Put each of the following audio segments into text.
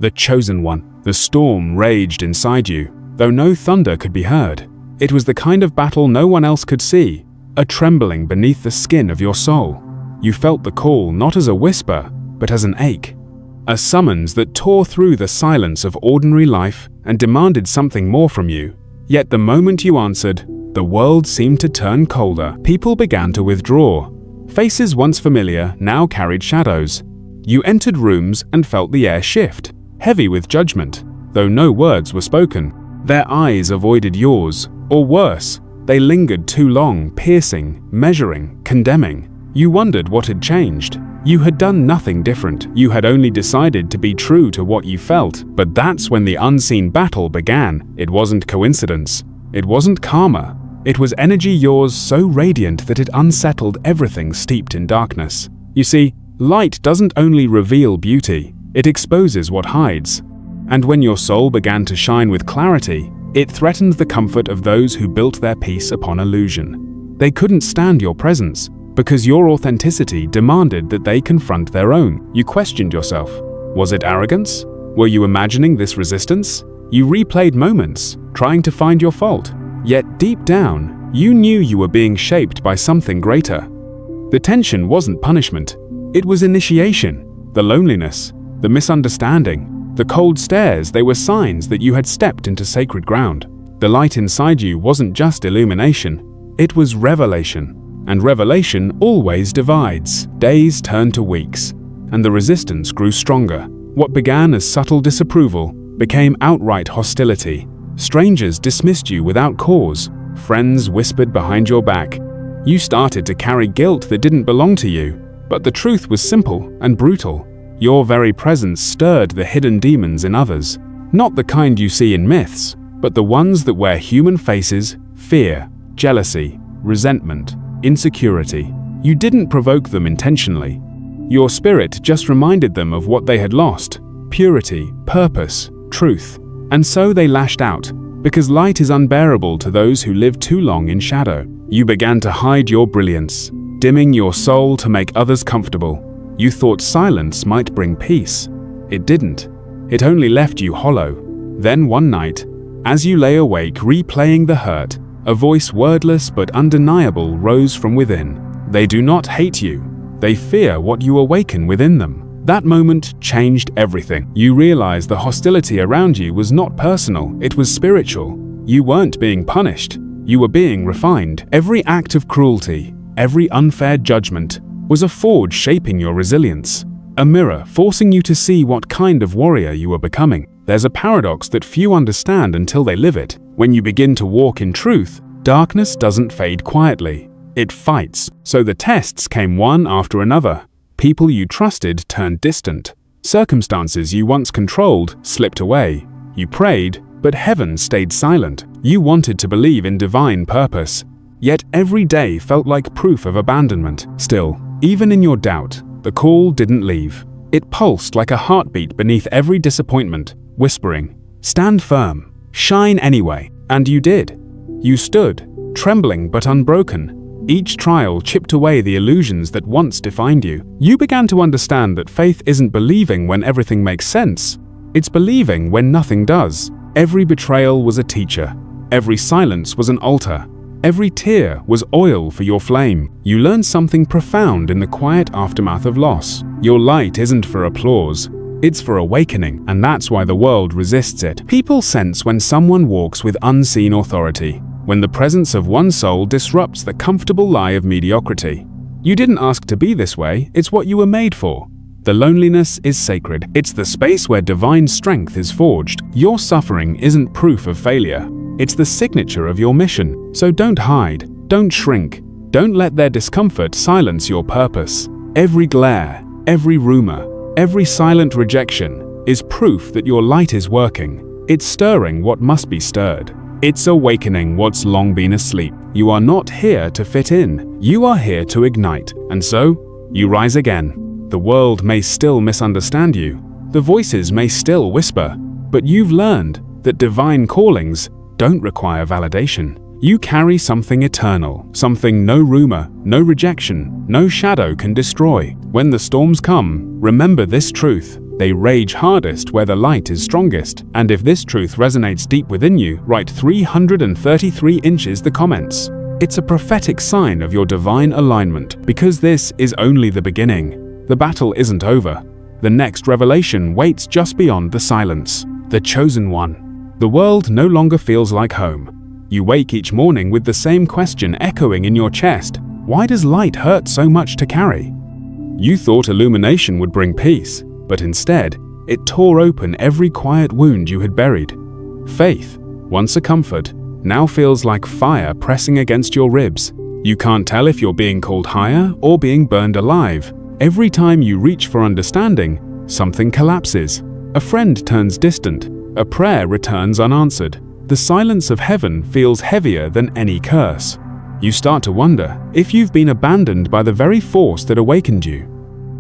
the chosen one. The storm raged inside you, though no thunder could be heard. It was the kind of battle no one else could see, a trembling beneath the skin of your soul. You felt the call not as a whisper, but as an ache. A summons that tore through the silence of ordinary life and demanded something more from you. Yet the moment you answered, the world seemed to turn colder. People began to withdraw. Faces once familiar now carried shadows. You entered rooms and felt the air shift, heavy with judgment, though no words were spoken. Their eyes avoided yours, or worse, they lingered too long, piercing, measuring, condemning. You wondered what had changed. You had done nothing different. You had only decided to be true to what you felt. But that's when the unseen battle began. It wasn't coincidence. It wasn't karma. It was energy yours so radiant that it unsettled everything steeped in darkness. You see, light doesn't only reveal beauty, it exposes what hides. And when your soul began to shine with clarity, it threatened the comfort of those who built their peace upon illusion. They couldn't stand your presence, because your authenticity demanded that they confront their own. You questioned yourself. Was it arrogance? Were you imagining this resistance? You replayed moments, trying to find your fault. Yet deep down, you knew you were being shaped by something greater. The tension wasn't punishment. It was initiation. The loneliness, the misunderstanding, the cold stares, they were signs that you had stepped into sacred ground. The light inside you wasn't just illumination, it was revelation. And revelation always divides. Days turned to weeks, and the resistance grew stronger. What began as subtle disapproval became outright hostility. Strangers dismissed you without cause. Friends whispered behind your back. You started to carry guilt that didn't belong to you. But the truth was simple and brutal. Your very presence stirred the hidden demons in others. Not the kind you see in myths, but the ones that wear human faces: fear, jealousy, resentment, insecurity. You didn't provoke them intentionally. Your spirit just reminded them of what they had lost: purity, purpose, truth. And so they lashed out, because light is unbearable to those who live too long in shadow. You began to hide your brilliance, dimming your soul to make others comfortable. You thought silence might bring peace. It didn't. It only left you hollow. Then one night, as you lay awake replaying the hurt, a voice wordless but undeniable rose from within. They do not hate you. They fear what you awaken within them. That moment changed everything. You realized the hostility around you was not personal, it was spiritual. You weren't being punished. You were being refined. Every act of cruelty, every unfair judgment, was a forge shaping your resilience. A mirror forcing you to see what kind of warrior you were becoming. There's a paradox that few understand until they live it. When you begin to walk in truth, darkness doesn't fade quietly. It fights. So the tests came one after another. People you trusted turned distant. Circumstances you once controlled slipped away. You prayed, but heaven stayed silent. You wanted to believe in divine purpose. Yet every day felt like proof of abandonment. Still, even in your doubt, the call didn't leave. It pulsed like a heartbeat beneath every disappointment, whispering, "Stand firm, shine anyway." And you did. You stood, trembling but unbroken. Each trial chipped away the illusions that once defined you. You began to understand that faith isn't believing when everything makes sense. It's believing when nothing does. Every betrayal was a teacher. Every silence was an altar. Every tear was oil for your flame. You learned something profound in the quiet aftermath of loss. Your light isn't for applause. It's for awakening, and that's why the world resists it. People sense when someone walks with unseen authority, when the presence of one soul disrupts the comfortable lie of mediocrity. You didn't ask to be this way, it's what you were made for. The loneliness is sacred. It's the space where divine strength is forged. Your suffering isn't proof of failure. It's the signature of your mission. So don't hide, don't shrink, don't let their discomfort silence your purpose. Every glare, every rumor, every silent rejection is proof that your light is working. It's stirring what must be stirred. It's awakening what's long been asleep. You are not here to fit in. You are here to ignite. And so, you rise again. The world may still misunderstand you. The voices may still whisper. But you've learned that divine callings don't require validation. You carry something eternal, something no rumor, no rejection, no shadow can destroy. When the storms come, remember this truth. They rage hardest where the light is strongest. And if this truth resonates deep within you, write 333 inches the comments. It's a prophetic sign of your divine alignment, because this is only the beginning. The battle isn't over. The next revelation waits just beyond the silence. The chosen one. The world no longer feels like home. You wake each morning with the same question echoing in your chest. Why does light hurt so much to carry? You thought illumination would bring peace, but instead, it tore open every quiet wound you had buried. Faith, once a comfort, now feels like fire pressing against your ribs. You can't tell if you're being called higher or being burned alive. Every time you reach for understanding, something collapses. A friend turns distant. A prayer returns unanswered. The silence of heaven feels heavier than any curse. You start to wonder if you've been abandoned by the very force that awakened you.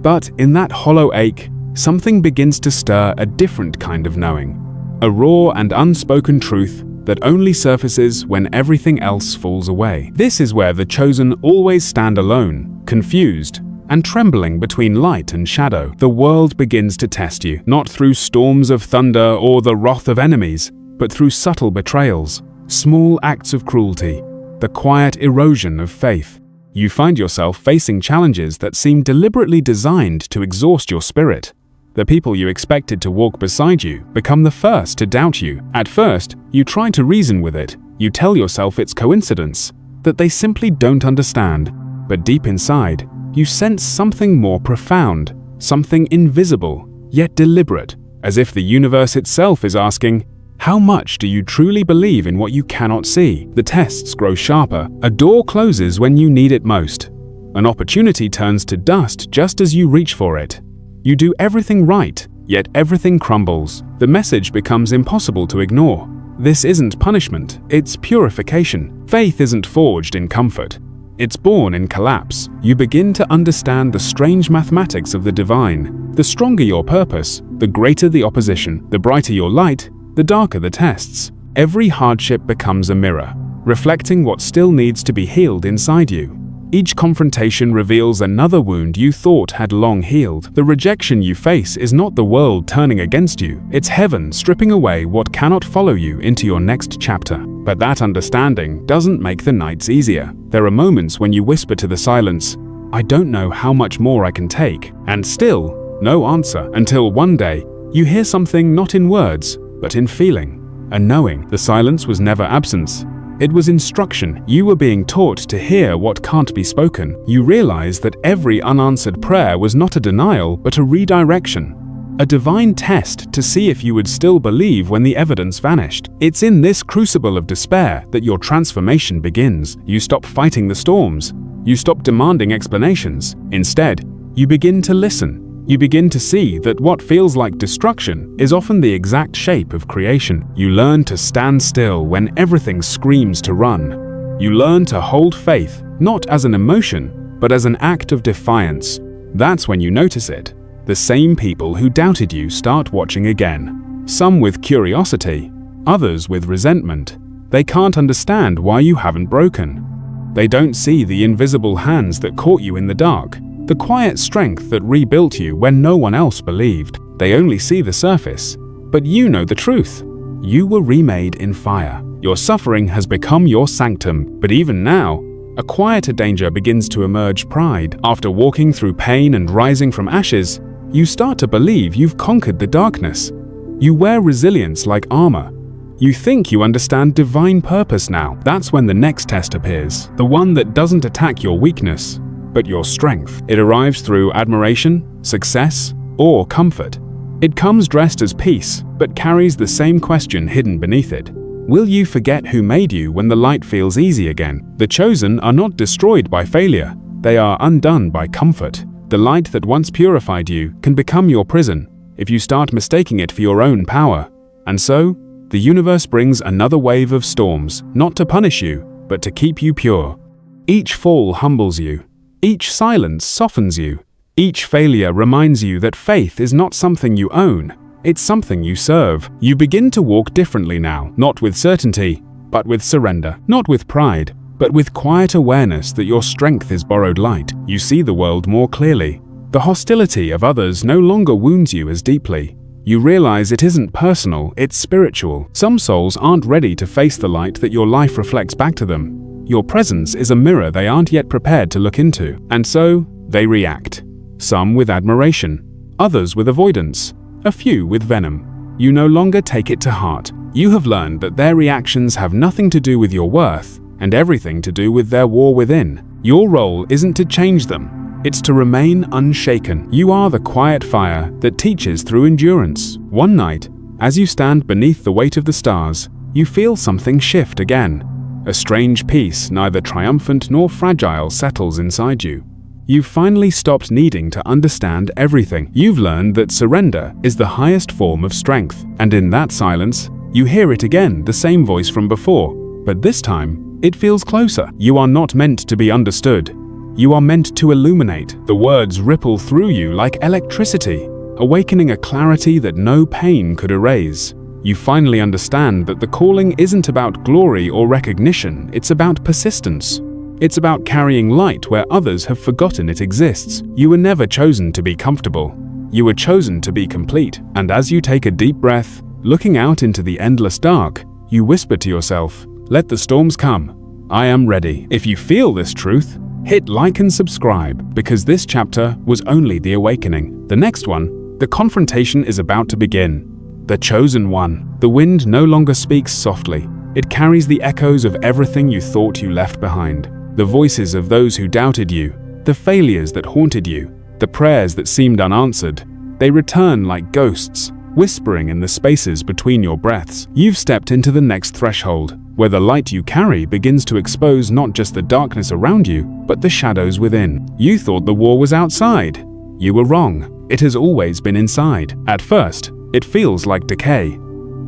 But in that hollow ache, something begins to stir a different kind of knowing. A raw and unspoken truth that only surfaces when everything else falls away. This is where the chosen always stand alone, confused, and trembling between light and shadow. The world begins to test you, not through storms of thunder or the wrath of enemies, but through subtle betrayals, small acts of cruelty, the quiet erosion of faith. You find yourself facing challenges that seem deliberately designed to exhaust your spirit. The people you expected to walk beside you become the first to doubt you. At first, you try to reason with it. You tell yourself it's coincidence, that they simply don't understand. But deep inside, you sense something more profound, something invisible, yet deliberate, as if the universe itself is asking, how much do you truly believe in what you cannot see? The tests grow sharper. A door closes when you need it most. An opportunity turns to dust just as you reach for it. You do everything right, yet everything crumbles. The message becomes impossible to ignore. This isn't punishment, it's purification. Faith isn't forged in comfort. It's born in collapse. You begin to understand the strange mathematics of the divine. The stronger your purpose, the greater the opposition. The brighter your light, the darker the tests. Every hardship becomes a mirror, reflecting what still needs to be healed inside you. Each confrontation reveals another wound you thought had long healed. The rejection you face is not the world turning against you, it's heaven stripping away what cannot follow you into your next chapter. But that understanding doesn't make the nights easier. There are moments when you whisper to the silence, I don't know how much more I can take, and still, no answer, until one day, you hear something not in words, but in feeling, a knowing. The silence was never absence. It was instruction. You were being taught to hear what can't be spoken. You realized that every unanswered prayer was not a denial, but a redirection. A divine test to see if you would still believe when the evidence vanished. It's in this crucible of despair that your transformation begins. You stop fighting the storms. You stop demanding explanations. Instead, you begin to listen. You begin to see that what feels like destruction is often the exact shape of creation. You learn to stand still when everything screams to run. You learn to hold faith, not as an emotion, but as an act of defiance. That's when you notice it. The same people who doubted you start watching again. Some with curiosity, others with resentment. They can't understand why you haven't broken. They don't see the invisible hands that caught you in the dark. The quiet strength that rebuilt you when no one else believed. They only see the surface. But you know the truth. You were remade in fire. Your suffering has become your sanctum. But even now, a quieter danger begins to emerge. Pride. After walking through pain and rising from ashes, you start to believe you've conquered the darkness. You wear resilience like armor. You think you understand divine purpose now. That's when the next test appears. The one that doesn't attack your weakness, but your strength. It arrives through admiration, success, or comfort. It comes dressed as peace, but carries the same question hidden beneath it. Will you forget who made you when the light feels easy again? The chosen are not destroyed by failure. They are undone by comfort. The light that once purified you can become your prison if you start mistaking it for your own power. And so, the universe brings another wave of storms, not to punish you, but to keep you pure. Each fall humbles you. Each silence softens you. Each failure reminds you that faith is not something you own, it's something you serve. You begin to walk differently now, not with certainty, but with surrender. Not with pride, but with quiet awareness that your strength is borrowed light. You see the world more clearly. The hostility of others no longer wounds you as deeply. You realize it isn't personal, it's spiritual. Some souls aren't ready to face the light that your life reflects back to them. Your presence is a mirror they aren't yet prepared to look into, and so they react. Some with admiration, others with avoidance, a few with venom. You no longer take it to heart. You have learned that their reactions have nothing to do with your worth and everything to do with their war within. Your role isn't to change them. It's to remain unshaken. You are the quiet fire that teaches through endurance. One night, as you stand beneath the weight of the stars, you feel something shift again. A strange peace, neither triumphant nor fragile, settles inside you. You've finally stopped needing to understand everything. You've learned that surrender is the highest form of strength. And in that silence, you hear it again, the same voice from before. But this time, it feels closer. You are not meant to be understood. You are meant to illuminate. The words ripple through you like electricity, awakening a clarity that no pain could erase. You finally understand that the calling isn't about glory or recognition, it's about persistence. It's about carrying light where others have forgotten it exists. You were never chosen to be comfortable. You were chosen to be complete. And as you take a deep breath, looking out into the endless dark, you whisper to yourself, "Let the storms come. I am ready." If you feel this truth, hit like and subscribe, because this chapter was only the awakening. The next one, the confrontation, is about to begin. The chosen one. The wind no longer speaks softly. It carries the echoes of everything you thought you left behind. The voices of those who doubted you, the failures that haunted you, the prayers that seemed unanswered. They return like ghosts, whispering in the spaces between your breaths. You've stepped into the next threshold, where the light you carry begins to expose not just the darkness around you, but the shadows within. You thought the war was outside. You were wrong. It has always been inside. At first, it feels like decay.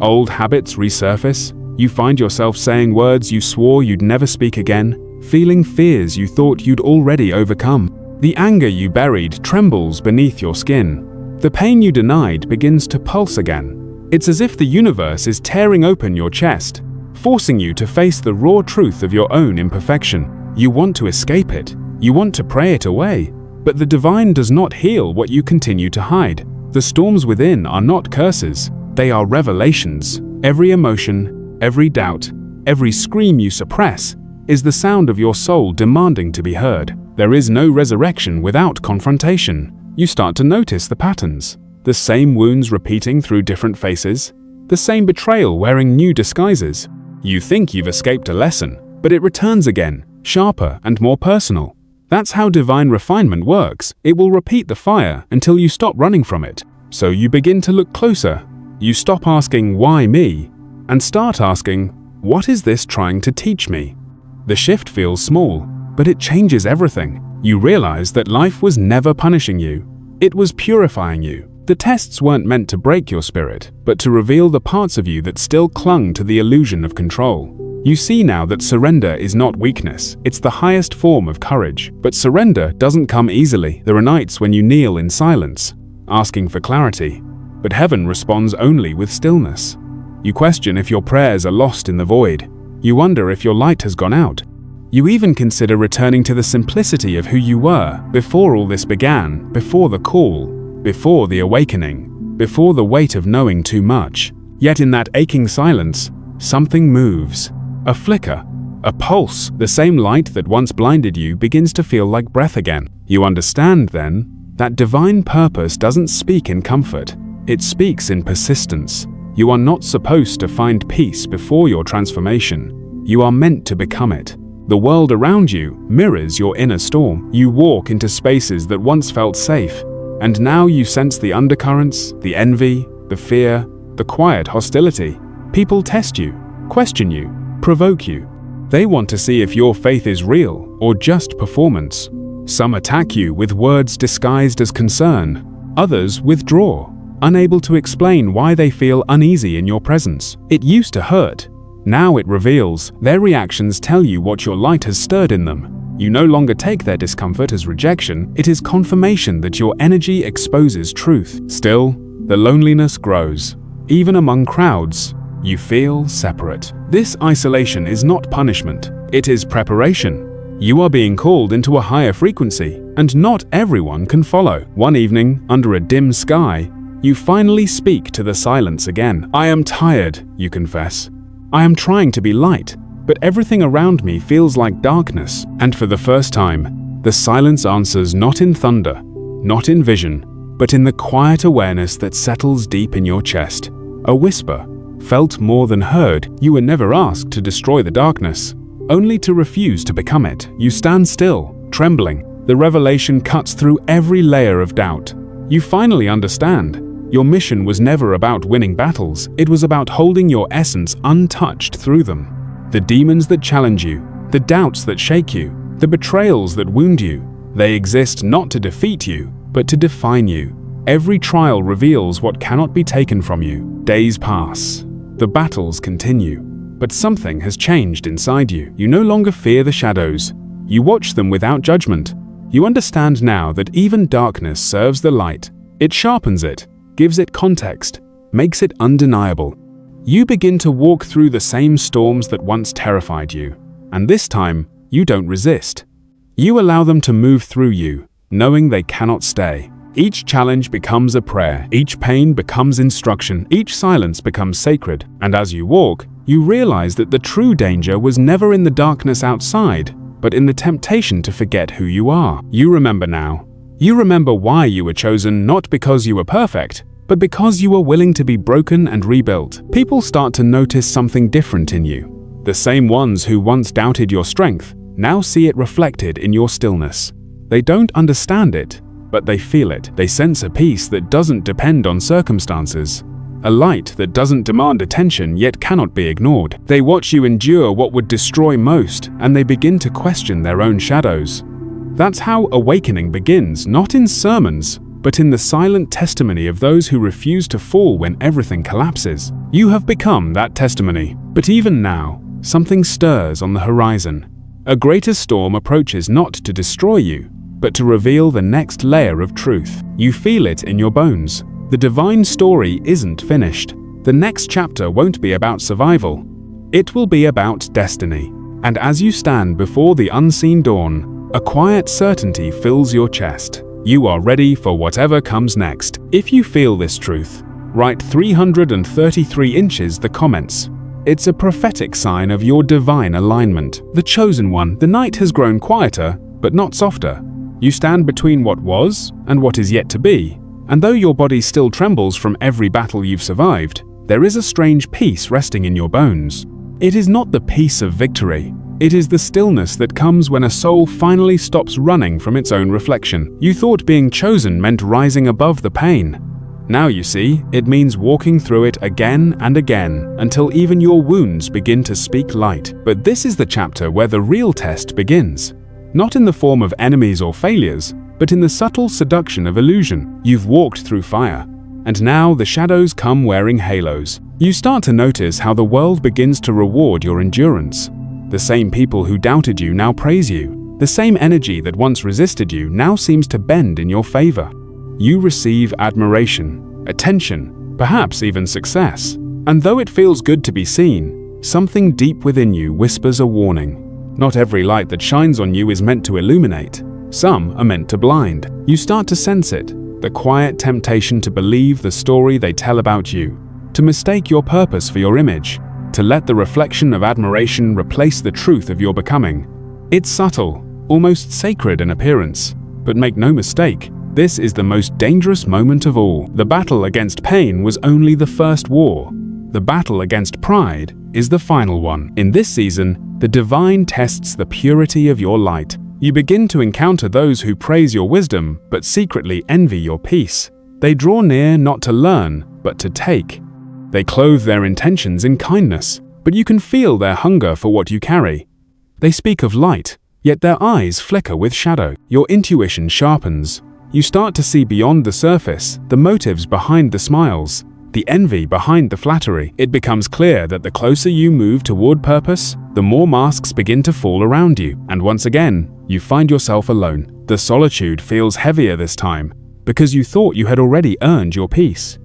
Old habits resurface. You find yourself saying words you swore you'd never speak again, feeling fears you thought you'd already overcome. The anger you buried trembles beneath your skin. The pain you denied begins to pulse again. It's as if the universe is tearing open your chest, forcing you to face the raw truth of your own imperfection. You want to escape it. You want to pray it away. But the divine does not heal what you continue to hide. The storms within are not curses. They are revelations. Every emotion, every doubt, every scream you suppress is the sound of your soul demanding to be heard. There is no resurrection without confrontation. You start to notice the patterns. The same wounds repeating through different faces. The same betrayal wearing new disguises. You think you've escaped a lesson, but it returns again, sharper and more personal. That's how divine refinement works. It will repeat the fire until you stop running from it. So you begin to look closer. You stop asking, "Why me?" and start asking, "What is this trying to teach me?" The shift feels small, but it changes everything. You realize that life was never punishing you. It was purifying you. The tests weren't meant to break your spirit, but to reveal the parts of you that still clung to the illusion of control. You see now that surrender is not weakness, it's the highest form of courage. But surrender doesn't come easily. There are nights when you kneel in silence, asking for clarity, but heaven responds only with stillness. You question if your prayers are lost in the void. You wonder if your light has gone out. You even consider returning to the simplicity of who you were before all this began, before the call, before the awakening, before the weight of knowing too much. Yet in that aching silence, something moves. A flicker, a pulse. The same light that once blinded you begins to feel like breath again. You understand then that divine purpose doesn't speak in comfort. It speaks in persistence. You are not supposed to find peace before your transformation. You are meant to become it. The world around you mirrors your inner storm. You walk into spaces that once felt safe, and now you sense the undercurrents, the envy, the fear, the quiet hostility. People test you, question you, provoke you. They want to see if your faith is real or just performance. Some attack you with words disguised as concern. Others withdraw, unable to explain why they feel uneasy in your presence. It used to hurt. Now it reveals. Their reactions tell you what your light has stirred in them. You no longer take their discomfort as rejection. It is confirmation that your energy exposes truth. Still, the loneliness grows. Even among crowds, you feel separate. This isolation is not punishment. It is preparation. You are being called into a higher frequency, and not everyone can follow. One evening, under a dim sky, you finally speak to the silence again. "I am tired," you confess. "I am trying to be light, but everything around me feels like darkness." And for the first time, the silence answers not in thunder, not in vision, but in the quiet awareness that settles deep in your chest. A whisper, felt more than heard. You were never asked to destroy the darkness, only to refuse to become it. You stand still, trembling. The revelation cuts through every layer of doubt. You finally understand. Your mission was never about winning battles, it was about holding your essence untouched through them. The demons that challenge you, the doubts that shake you, the betrayals that wound you, they exist not to defeat you, but to define you. Every trial reveals what cannot be taken from you. Days pass. The battles continue. But something has changed inside you. You no longer fear the shadows. You watch them without judgment. You understand now that even darkness serves the light. It sharpens it, gives it context, makes it undeniable. You begin to walk through the same storms that once terrified you. And this time, you don't resist. You allow them to move through you, knowing they cannot stay. Each challenge becomes a prayer, each pain becomes instruction, each silence becomes sacred. And as you walk, you realize that the true danger was never in the darkness outside, but in the temptation to forget who you are. You remember now. You remember why you were chosen, not because you were perfect, but because you were willing to be broken and rebuilt. People start to notice something different in you. The same ones who once doubted your strength now see it reflected in your stillness. They don't understand it, but they feel it. They sense a peace that doesn't depend on circumstances, a light that doesn't demand attention yet cannot be ignored. They watch you endure what would destroy most, and they begin to question their own shadows. That's how awakening begins, not in sermons, but in the silent testimony of those who refuse to fall when everything collapses. You have become that testimony. But even now, something stirs on the horizon. A greater storm approaches not to destroy you, but to reveal the next layer of truth. You feel it in your bones. The divine story isn't finished. The next chapter won't be about survival. It will be about destiny. And as you stand before the unseen dawn, a quiet certainty fills your chest. You are ready for whatever comes next. If you feel this truth, write 333 inches the comments. It's a prophetic sign of your divine alignment. The chosen one, the night has grown quieter, but not softer. You stand between what was and what is yet to be, and though your body still trembles from every battle you've survived, there is a strange peace resting in your bones. It is not the peace of victory. It is the stillness that comes when a soul finally stops running from its own reflection. You thought being chosen meant rising above the pain. Now you see, it means walking through it again and again until even your wounds begin to speak light. But this is the chapter where the real test begins. Not in the form of enemies or failures, but in the subtle seduction of illusion. You've walked through fire, and now the shadows come wearing halos. You start to notice how the world begins to reward your endurance. The same people who doubted you now praise you. The same energy that once resisted you now seems to bend in your favor. You receive admiration, attention, perhaps even success. And though it feels good to be seen, something deep within you whispers a warning. Not every light that shines on you is meant to illuminate. Some are meant to blind. You start to sense it, the quiet temptation to believe the story they tell about you, to mistake your purpose for your image, to let the reflection of admiration replace the truth of your becoming. It's subtle, almost sacred in appearance, but make no mistake, this is the most dangerous moment of all. The battle against pain was only the first war. The battle against pride is the final one. In this season, the divine tests the purity of your light. You begin to encounter those who praise your wisdom, but secretly envy your peace. They draw near not to learn, but to take. They clothe their intentions in kindness, but you can feel their hunger for what you carry. They speak of light, yet their eyes flicker with shadow. Your intuition sharpens. You start to see beyond the surface, the motives behind the smiles, the envy behind the flattery. It becomes clear that the closer you move toward purpose, the more masks begin to fall around you. And once again, you find yourself alone. The solitude feels heavier this time, because you thought you had already earned your peace.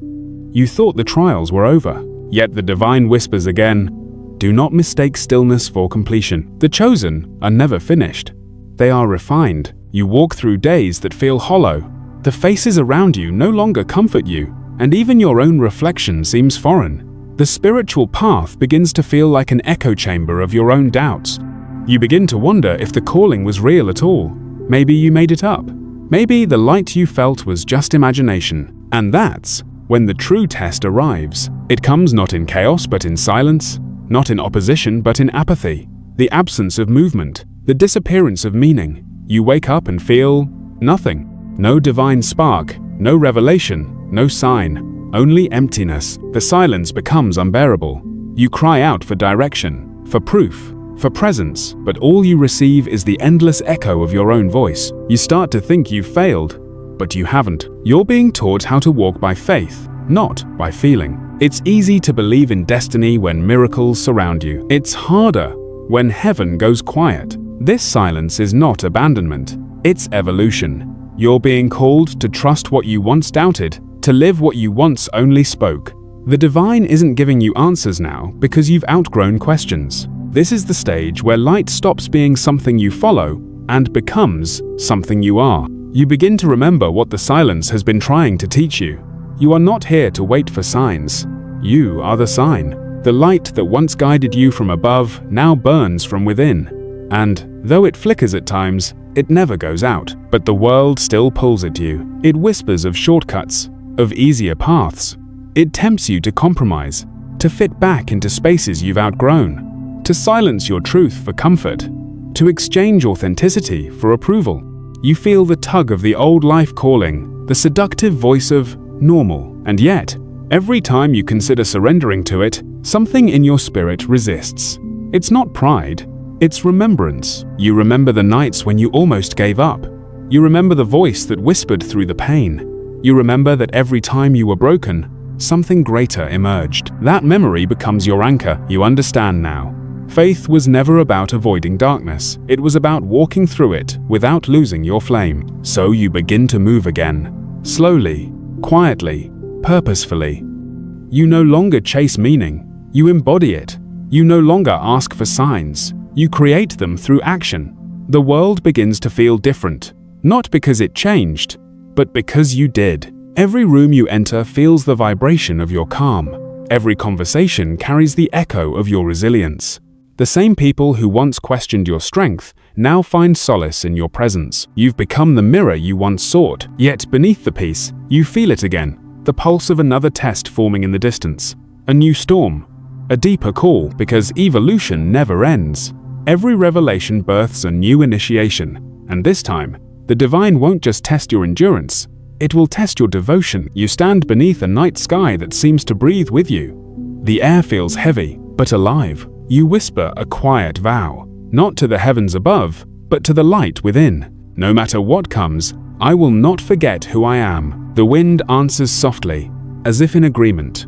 You thought the trials were over. Yet the divine whispers again, do not mistake stillness for completion. The chosen are never finished. They are refined. You walk through days that feel hollow. The faces around you no longer comfort you, and even your own reflection seems foreign. The spiritual path begins to feel like an echo chamber of your own doubts. You begin to wonder if the calling was real at all. Maybe you made it up. Maybe the light you felt was just imagination. And that's when the true test arrives. It comes not in chaos but in silence, not in opposition but in apathy, the absence of movement, the disappearance of meaning. You wake up and feel nothing. No divine spark, no revelation, no sign, only emptiness. The silence becomes unbearable. You cry out for direction, for proof, for presence, but all you receive is the endless echo of your own voice. You start to think you've failed, but you haven't. You're being taught how to walk by faith, not by feeling. It's easy to believe in destiny when miracles surround you. It's harder when heaven goes quiet. This silence is not abandonment, it's evolution. You're being called to trust what you once doubted, to live what you once only spoke. The divine isn't giving you answers now because you've outgrown questions. This is the stage where light stops being something you follow and becomes something you are. You begin to remember what the silence has been trying to teach you. You are not here to wait for signs. You are the sign. The light that once guided you from above now burns from within. And though it flickers at times, it never goes out. But the world still pulls at you. It whispers of shortcuts, of easier paths. It tempts you to compromise, to fit back into spaces you've outgrown, to silence your truth for comfort, to exchange authenticity for approval. You feel the tug of the old life calling, the seductive voice of normal, and yet, every time you consider surrendering to it, something in your spirit resists. It's not pride, it's remembrance. You remember the nights when you almost gave up. You remember the voice that whispered through the pain. You remember that every time you were broken, something greater emerged. That memory becomes your anchor. You understand now. Faith was never about avoiding darkness. It was about walking through it without losing your flame. So you begin to move again. Slowly, quietly, purposefully. You no longer chase meaning. You embody it. You no longer ask for signs. You create them through action. The world begins to feel different. Not because it changed, but because you did. Every room you enter feels the vibration of your calm. Every conversation carries the echo of your resilience. The same people who once questioned your strength now find solace in your presence. You've become the mirror you once sought, yet beneath the peace, you feel it again, the pulse of another test forming in the distance. A new storm, a deeper call, because evolution never ends. Every revelation births a new initiation, and this time, the divine won't just test your endurance, it will test your devotion. You stand beneath a night sky that seems to breathe with you. The air feels heavy, but alive. You whisper a quiet vow, not to the heavens above, but to the light within. No matter what comes, I will not forget who I am. The wind answers softly, as if in agreement.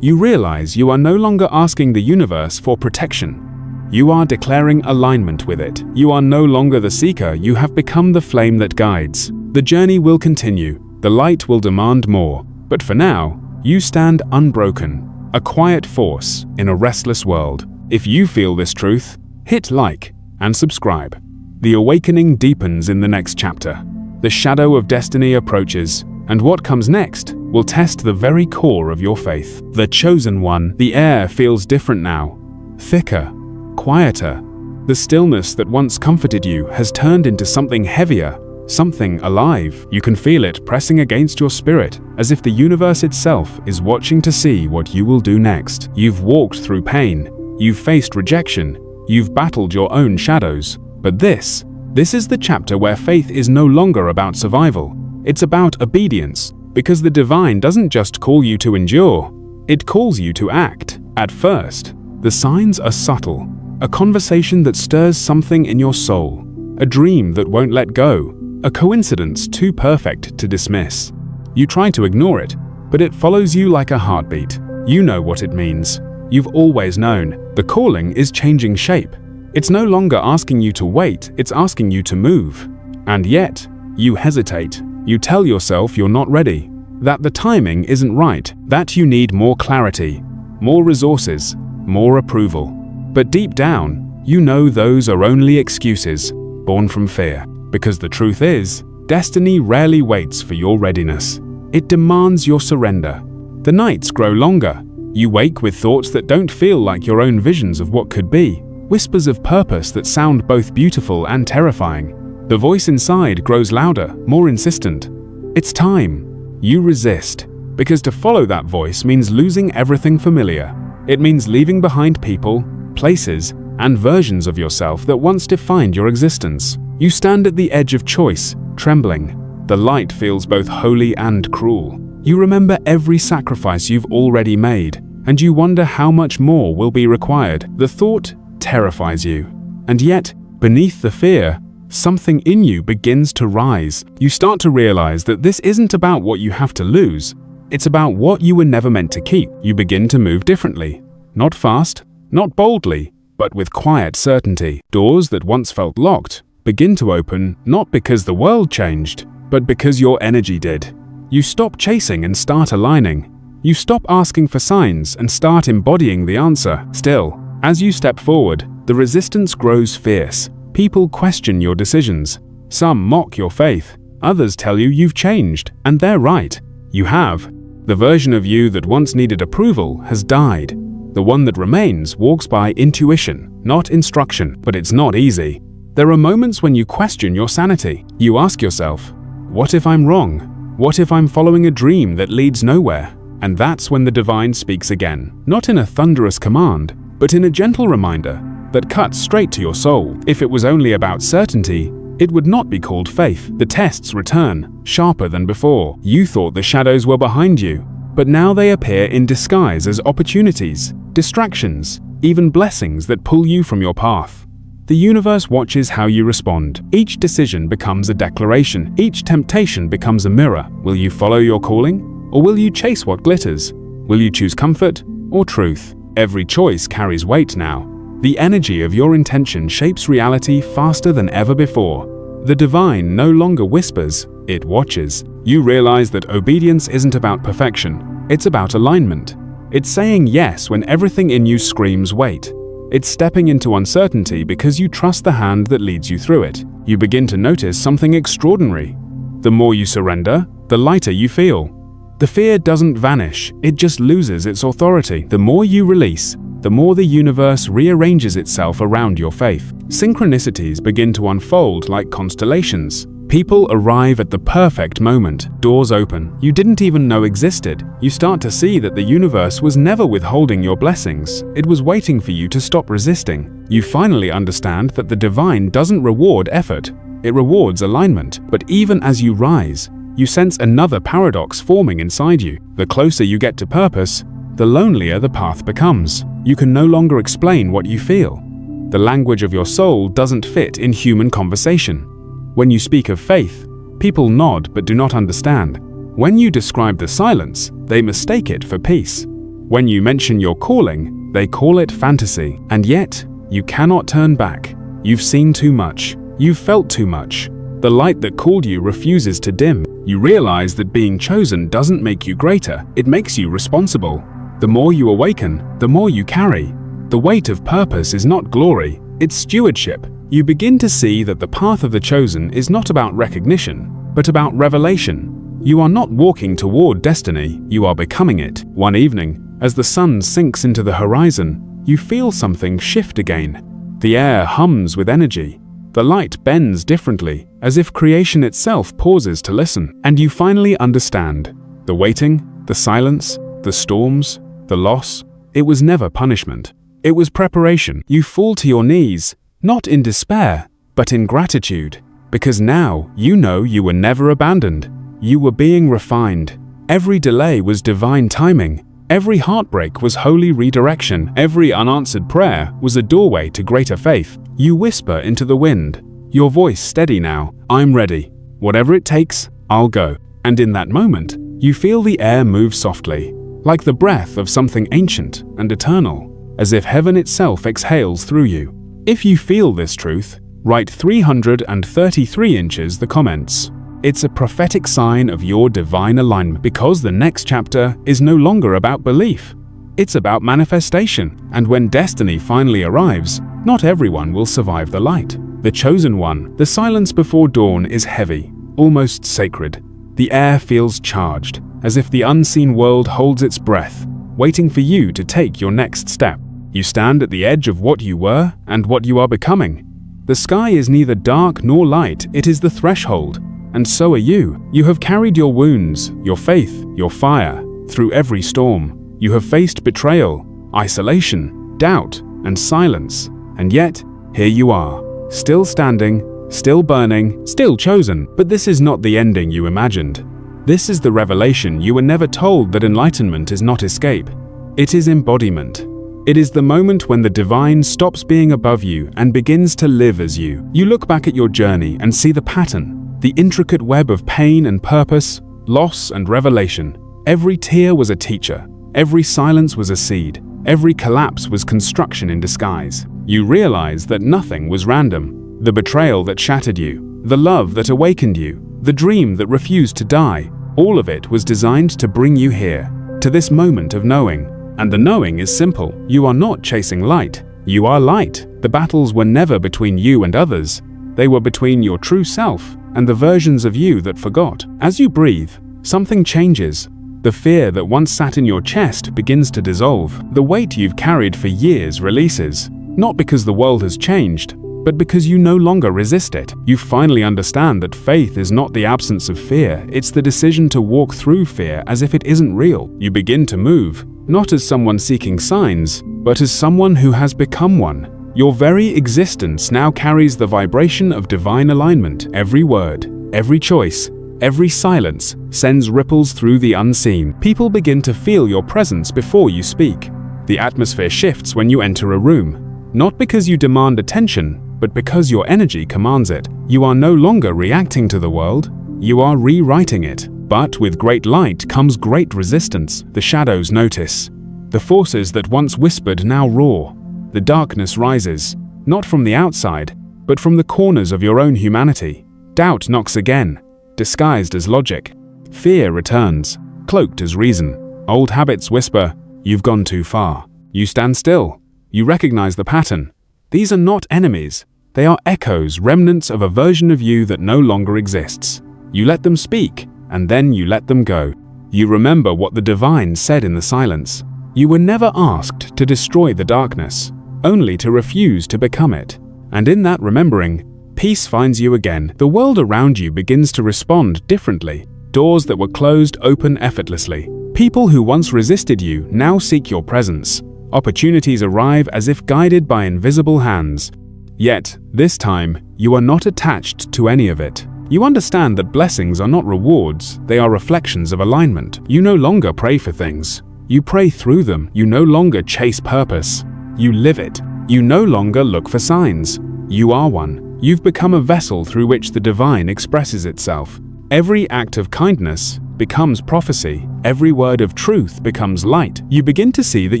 You realize you are no longer asking the universe for protection. You are declaring alignment with it. You are no longer the seeker, you have become the flame that guides. The journey will continue, the light will demand more, but for now, you stand unbroken, a quiet force in a restless world. If you feel this truth, hit like and subscribe. The awakening deepens in the next chapter. The shadow of destiny approaches, and what comes next will test the very core of your faith. The chosen one. The air feels different now, thicker, quieter. The stillness that once comforted you has turned into something heavier, something alive. You can feel it pressing against your spirit, as if the universe itself is watching to see what you will do next. You've walked through pain. You've faced rejection, you've battled your own shadows, but this is the chapter where faith is no longer about survival. It's about obedience, because the divine doesn't just call you to endure, it calls you to act. At first, the signs are subtle, a conversation that stirs something in your soul, a dream that won't let go, a coincidence too perfect to dismiss. You try to ignore it, but it follows you like a heartbeat. You know what it means. You've always known. The calling is changing shape. It's no longer asking you to wait, it's asking you to move. And yet, you hesitate. You tell yourself you're not ready, that the timing isn't right, that you need more clarity, more resources, more approval. But deep down, you know those are only excuses, born from fear. Because the truth is, destiny rarely waits for your readiness. It demands your surrender. The nights grow longer. You wake with thoughts that don't feel like your own visions of what could be, whispers of purpose that sound both beautiful and terrifying. The voice inside grows louder, more insistent. It's time. You resist, because to follow that voice means losing everything familiar. It means leaving behind people, places, and versions of yourself that once defined your existence. You stand at the edge of choice, trembling. The light feels both holy and cruel. You remember every sacrifice you've already made, and you wonder how much more will be required. The thought terrifies you. And yet, beneath the fear, something in you begins to rise. You start to realize that this isn't about what you have to lose. It's about what you were never meant to keep. You begin to move differently. Not fast, not boldly, but with quiet certainty. Doors that once felt locked begin to open, not because the world changed, but because your energy did. You stop chasing and start aligning. You stop asking for signs and start embodying the answer. Still, as you step forward, the resistance grows fierce. People question your decisions. Some mock your faith. Others tell you you've changed, and they're right. You have. The version of you that once needed approval has died. The one that remains walks by intuition, not instruction. But it's not easy. There are moments when you question your sanity. You ask yourself, what if I'm wrong? What if I'm following a dream that leads nowhere? And that's when the divine speaks again, not in a thunderous command, but in a gentle reminder that cuts straight to your soul. If it was only about certainty, it would not be called faith. The tests return, sharper than before. You thought the shadows were behind you, but now they appear in disguise as opportunities, distractions, even blessings that pull you from your path. The universe watches how you respond. Each decision becomes a declaration. Each temptation becomes a mirror. Will you follow your calling? Or will you chase what glitters? Will you choose comfort or truth? Every choice carries weight now. The energy of your intention shapes reality faster than ever before. The divine no longer whispers, it watches. You realize that obedience isn't about perfection. It's about alignment. It's saying yes when everything in you screams wait. It's stepping into uncertainty because you trust the hand that leads you through it. You begin to notice something extraordinary. The more you surrender, the lighter you feel. The fear doesn't vanish, it just loses its authority. The more you release, the more the universe rearranges itself around your faith. Synchronicities begin to unfold like constellations. People arrive at the perfect moment. Doors open you didn't even know existed. You start to see that the universe was never withholding your blessings. It was waiting for you to stop resisting. You finally understand that the divine doesn't reward effort. It rewards alignment. But even as you rise, you sense another paradox forming inside you. The closer you get to purpose, the lonelier the path becomes. You can no longer explain what you feel. The language of your soul doesn't fit in human conversation. When you speak of faith, people nod but do not understand. When you describe the silence, they mistake it for peace. When you mention your calling, they call it fantasy. And yet, you cannot turn back. You've seen too much. You've felt too much. The light that called you refuses to dim. You realize that being chosen doesn't make you greater, it makes you responsible. The more you awaken, the more you carry. The weight of purpose is not glory, it's stewardship. You begin to see that the path of the chosen is not about recognition, but about revelation. You are not walking toward destiny, you are becoming it. One evening, as the sun sinks into the horizon, you feel something shift again. The air hums with energy. The light bends differently, as if creation itself pauses to listen. And you finally understand. The waiting, the silence, the storms, the loss, it was never punishment. It was preparation. You fall to your knees, not in despair, but in gratitude. Because now you know you were never abandoned. You were being refined. Every delay was divine timing. Every heartbreak was holy redirection. Every unanswered prayer was a doorway to greater faith. You whisper into the wind, your voice steady now. I'm ready. Whatever it takes, I'll go. And in that moment, you feel the air move softly, like the breath of something ancient and eternal, as if heaven itself exhales through you. If you feel this truth, write 333 inches the comments. It's a prophetic sign of your divine alignment, because the next chapter is no longer about belief. It's about manifestation. And when destiny finally arrives, not everyone will survive the light. The chosen one. The silence before dawn is heavy, almost sacred. The air feels charged, as if the unseen world holds its breath, waiting for you to take your next step. You stand at the edge of what you were and what you are becoming. The sky is neither dark nor light, it is the threshold. And so are you. You have carried your wounds, your faith, your fire, through every storm. You have faced betrayal, isolation, doubt, and silence. And yet, here you are, still standing, still burning, still chosen. But this is not the ending you imagined. This is the revelation you were never told, that enlightenment is not escape. It is embodiment. It is the moment when the divine stops being above you and begins to live as you. You look back at your journey and see the pattern, the intricate web of pain and purpose, loss and revelation. Every tear was a teacher. Every silence was a seed. Every collapse was construction in disguise. You realize that nothing was random. The betrayal that shattered you, the love that awakened you, the dream that refused to die, all of it was designed to bring you here, to this moment of knowing. And the knowing is simple. You are not chasing light. You are light. The battles were never between you and others. They were between your true self and the versions of you that forgot. As you breathe, something changes. The fear that once sat in your chest begins to dissolve. The weight you've carried for years releases, not because the world has changed, but because you no longer resist it. You finally understand that faith is not the absence of fear, it's the decision to walk through fear as if it isn't real. You begin to move, not as someone seeking signs, but as someone who has become one. Your very existence now carries the vibration of divine alignment. Every word, every choice, every silence sends ripples through the unseen. People begin to feel your presence before you speak. The atmosphere shifts when you enter a room, not because you demand attention, but because your energy commands it. You are no longer reacting to the world, you are rewriting it. But with great light comes great resistance. The shadows notice. The forces that once whispered now roar. The darkness rises, not from the outside, but from the corners of your own humanity. Doubt knocks again, disguised as logic. Fear returns, cloaked as reason. Old habits whisper, "You've gone too far." You stand still. You recognize the pattern. These are not enemies. They are echoes, remnants of a version of you that no longer exists. You let them speak, and then you let them go. You remember what the divine said in the silence. You were never asked to destroy the darkness, only to refuse to become it. And in that remembering, peace finds you again. The world around you begins to respond differently. Doors that were closed open effortlessly. People who once resisted you now seek your presence. Opportunities arrive as if guided by invisible hands. Yet, this time, you are not attached to any of it. You understand that blessings are not rewards, they are reflections of alignment. You no longer pray for things. You pray through them. You no longer chase purpose. You live it. You no longer look for signs. You are one. You've become a vessel through which the divine expresses itself. Every act of kindness becomes prophecy. Every word of truth becomes light. You begin to see that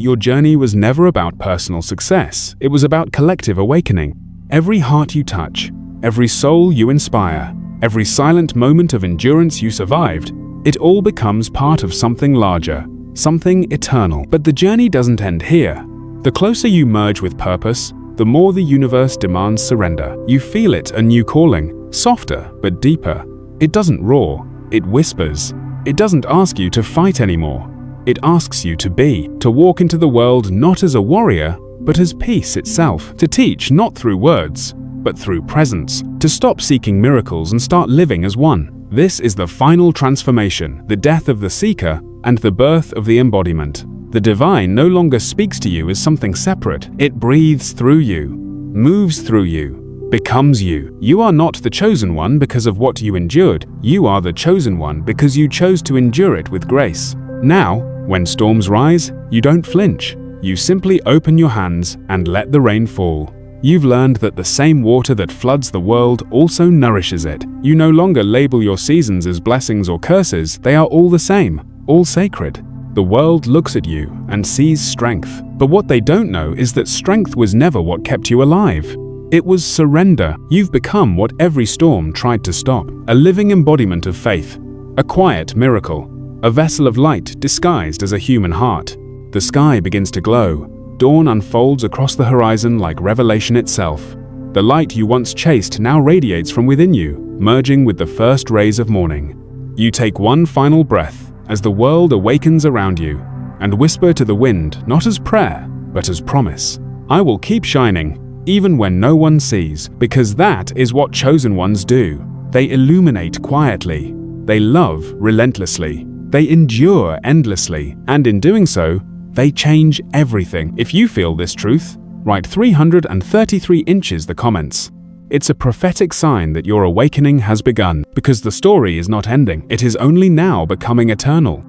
your journey was never about personal success. It was about collective awakening. Every heart you touch, every soul you inspire, every silent moment of endurance you survived, it all becomes part of something larger, something eternal. But the journey doesn't end here. The closer you merge with purpose, the more the universe demands surrender. You feel it, a new calling, softer but deeper. It doesn't roar, it whispers. It doesn't ask you to fight anymore. It asks you to be, to walk into the world not as a warrior, but as peace itself. To teach not through words, but through presence. To stop seeking miracles and start living as one. This is the final transformation, the death of the seeker and the birth of the embodiment. The divine no longer speaks to you as something separate. It breathes through you, moves through you, becomes you. You are not the chosen one because of what you endured. You are the chosen one because you chose to endure it with grace. Now, when storms rise, you don't flinch. You simply open your hands and let the rain fall. You've learned that the same water that floods the world also nourishes it. You no longer label your seasons as blessings or curses. They are all the same, all sacred. The world looks at you and sees strength. But what they don't know is that strength was never what kept you alive. It was surrender. You've become what every storm tried to stop. A living embodiment of faith. A quiet miracle. A vessel of light disguised as a human heart. The sky begins to glow. Dawn unfolds across the horizon like revelation itself. The light you once chased now radiates from within you, merging with the first rays of morning. You take one final breath as the world awakens around you, and whisper to the wind not as prayer, but as promise. I will keep shining, even when no one sees, because that is what chosen ones do. They illuminate quietly. They love relentlessly. They endure endlessly. And in doing so, they change everything. If you feel this truth, write 333 inches the comments. It's a prophetic sign that your awakening has begun, because the story is not ending. It is only now becoming eternal.